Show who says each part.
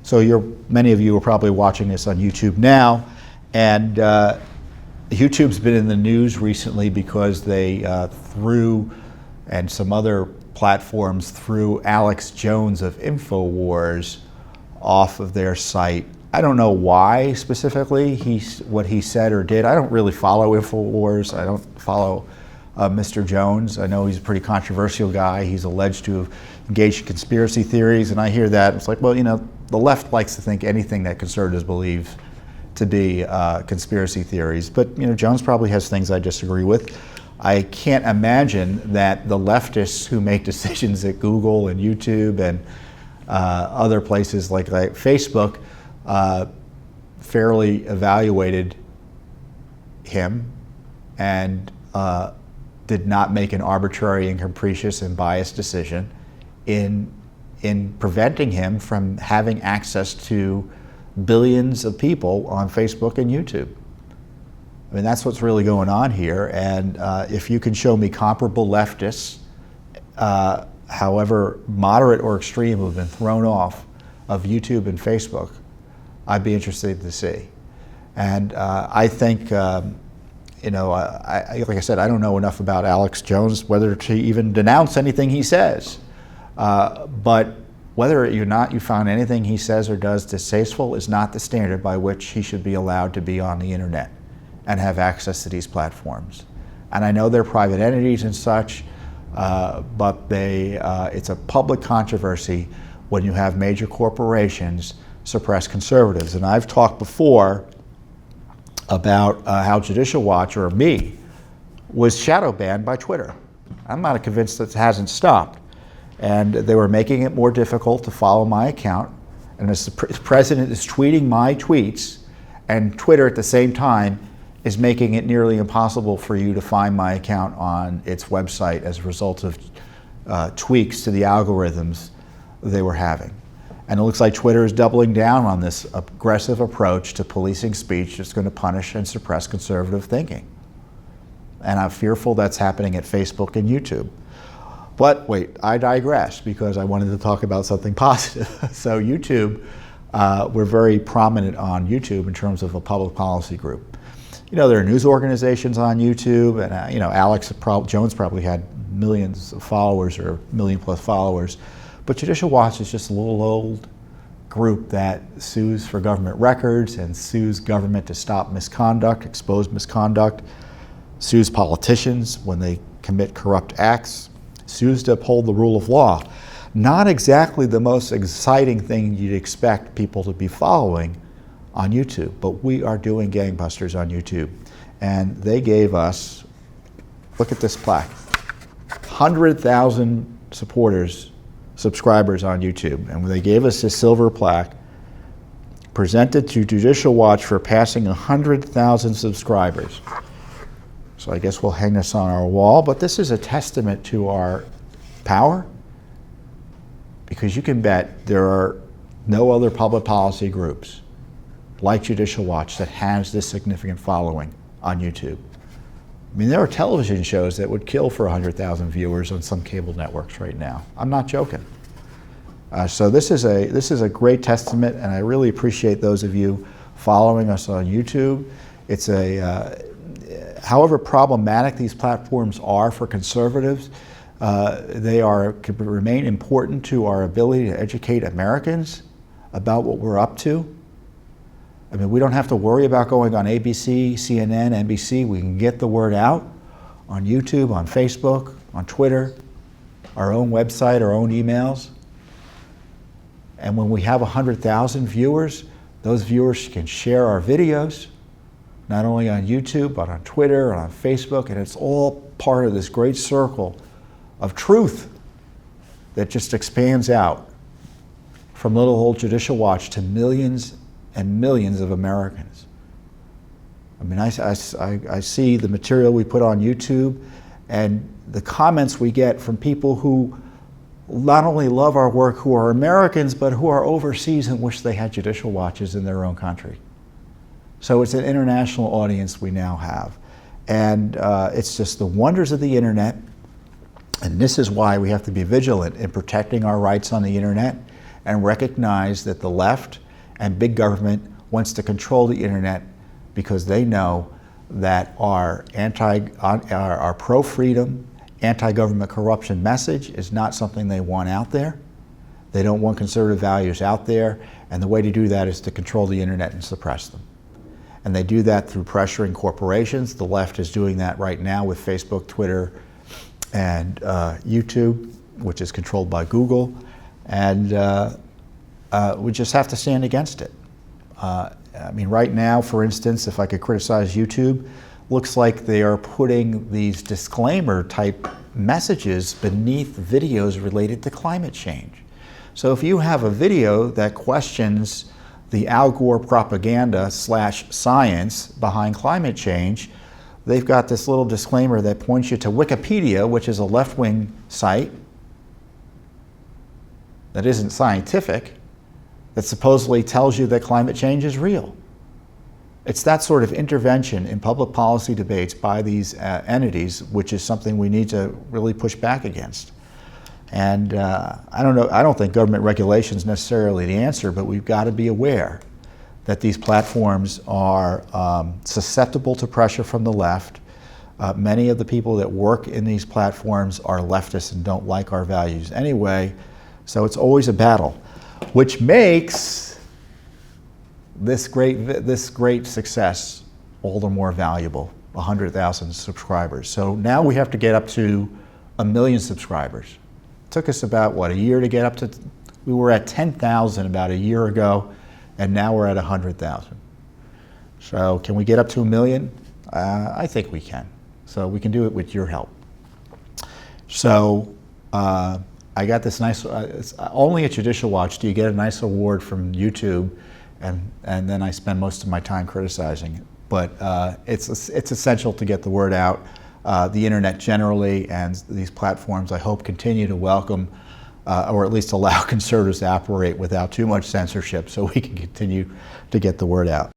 Speaker 1: So many of you are probably watching this on YouTube now, and YouTube's been in the news recently because they threw, and some other platforms threw, Alex Jones of InfoWars off of their site. I don't know why specifically, what he said or did. I don't really follow InfoWars. I don't follow Mr. Jones. I know he's a pretty controversial guy. He's alleged to have engaged in conspiracy theories, and I hear that. It's like, well, you know, the left likes to think anything that conservatives believe to be conspiracy theories. But, you know, Jones probably has things I disagree with. I can't imagine that the leftists who make decisions at Google and YouTube and other places like Facebook fairly evaluated him and did not make an arbitrary and capricious and biased decision in preventing him from having access to billions of people on Facebook and YouTube. I mean, that's what's really going on here. And if you can show me comparable leftists, however moderate or extreme, who have been thrown off of YouTube and Facebook, I'd be interested to see. And I think, you know, like I said, I don't know enough about Alex Jones, whether to even denounce anything he says. But whether or not you found anything he says or does distasteful is not the standard by which he should be allowed to be on the internet and have access to these platforms. And I know they're private entities and such, but it's a public controversy when you have major corporations suppress conservatives. And I've talked before about how Judicial Watch, or me, was shadow banned by Twitter. I'm not convinced that it hasn't stopped. And they were making it more difficult to follow my account. And as the president is tweeting my tweets, and Twitter at the same time is making it nearly impossible for you to find my account on its website as a result of tweaks to the algorithms they were having. And it looks like Twitter is doubling down on this aggressive approach to policing speech that's going to punish and suppress conservative thinking. And I'm fearful that's happening at Facebook and YouTube. But wait, I digress, because I wanted to talk about something positive. So YouTube, we're very prominent on YouTube in terms of a public policy group. You know, there are news organizations on YouTube, and you know, Alex Jones probably had millions of followers, or million plus followers. But Judicial Watch is just a little old group that sues for government records and sues government to stop misconduct, expose misconduct, sues politicians when they commit corrupt acts, sues to uphold the rule of law. Not exactly the most exciting thing you'd expect people to be following on YouTube, but we are doing gangbusters on YouTube. And they gave us, look at this plaque, 100,000 subscribers on YouTube. And they gave us this silver plaque presented to Judicial Watch for passing 100,000 subscribers. So I guess we'll hang this on our wall, but this is a testament to our power, because you can bet there are no other public policy groups like Judicial Watch that has this significant following on YouTube. I mean, there are television shows that would kill for 100,000 viewers on some cable networks right now. I'm not joking. So this is a great testament, and I really appreciate those of you following us on YouTube. It's however problematic these platforms are for conservatives, they could remain important to our ability to educate Americans about what we're up to. I mean, we don't have to worry about going on ABC, CNN, NBC. We can get the word out on YouTube, on Facebook, on Twitter, our own website, our own emails. And when we have 100,000 viewers, those viewers can share our videos, not only on YouTube, but on Twitter and on Facebook, and it's all part of this great circle of truth that just expands out from little old Judicial Watch to millions and millions of Americans. I mean, I see the material we put on YouTube and the comments we get from people who not only love our work, who are Americans, but who are overseas and wish they had Judicial Watches in their own country. So it's an international audience we now have. And it's just the wonders of the internet. And this is why we have to be vigilant in protecting our rights on the internet and recognize that the left and big government wants to control the internet because they know that our pro-freedom, anti-government corruption message is not something they want out there. They don't want conservative values out there, and the way to do that is to control the internet and suppress them. And they do that through pressuring corporations. The left is doing that right now with Facebook, Twitter, and YouTube, which is controlled by Google. And we just have to stand against it. I mean, right now, for instance, if I could criticize YouTube, looks like they are putting these disclaimer type messages beneath videos related to climate change. So if you have a video that questions the Al Gore propaganda / science behind climate change, they've got this little disclaimer that points you to Wikipedia, which is a left-wing site that isn't scientific, that supposedly tells you that climate change is real. It's that sort of intervention in public policy debates by these entities, which is something we need to really push back against. And I don't think government regulation is necessarily the answer, but we've got to be aware that these platforms are susceptible to pressure from the left. Many of the people that work in these platforms are leftists and don't like our values anyway, so it's always a battle, which makes this great success all the more valuable, 100,000 subscribers. So now we have to get up to 1 million subscribers. It took us about, what, a year to get up to, we were at 10,000 about a year ago, and now we're at 100,000. So can we get up to 1 million? I think we can. So we can do it with your help. So I got this nice, it's only at Judicial Watch do you get a nice award from YouTube, and then I spend most of my time criticizing it. But it's essential to get the word out. The internet generally and these platforms, I hope, continue to welcome or at least allow conservatives to operate without too much censorship so we can continue to get the word out.